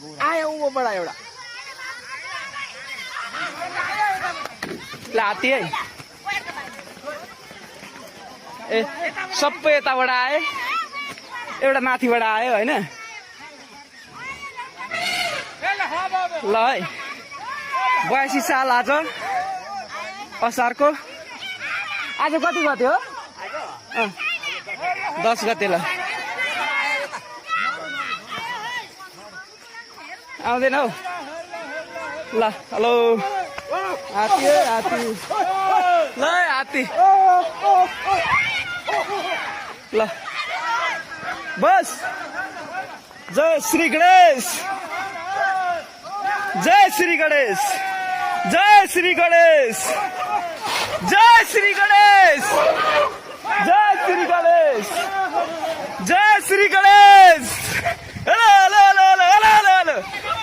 आयो उँभोबाट एउटा हात्ती है ए सबै यताबाट आए एउटा माथिबाट आयो होइन ल है 82 साल आज असारको आज कति गते हो 10 गते ल आउँदैन हौ ल हेलो हात्ती है हात्ती ल हात्ती ल बस जय श्री गणेश जय श्री गणेश जय श्री गणेश जय श्री गणेश जय श्री गणेश जय श्री गणेश हेलो